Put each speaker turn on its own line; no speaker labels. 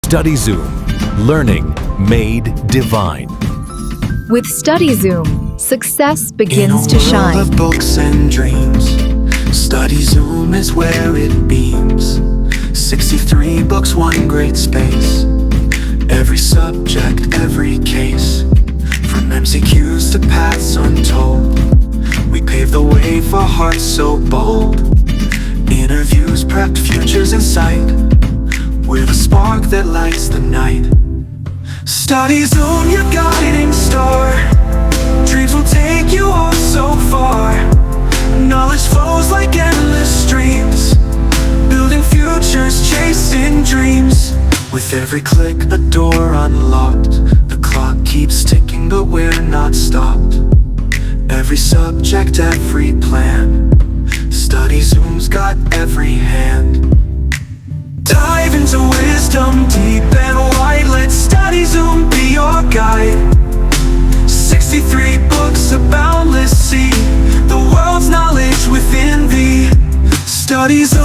StudyZoom. Learning made divine.
With StudyZoom, success begins to
In a world
shine.
of books and dreams, StudyZoom is where it beams. 63 books, one great space. Every subject, every case. From MCQs to paths untold, we pave the way for hearts so bold. Interviews, prepped, futures in sight. We're the spark that lights the night. StudyZoom, your guiding star. Dreams will take you oh so far. Knowledge flows like endless streams, building futures, chasing dreams. With every click, a door unlocked. The clock keeps ticking, but we're not stopped. Every subject, every plan. StudyZoom's got every hand. Dive into wisdom deep and wide. Let StudyZoom be your guide. 63 books, a boundless sea. The world's knowledge within thee. StudyZoom.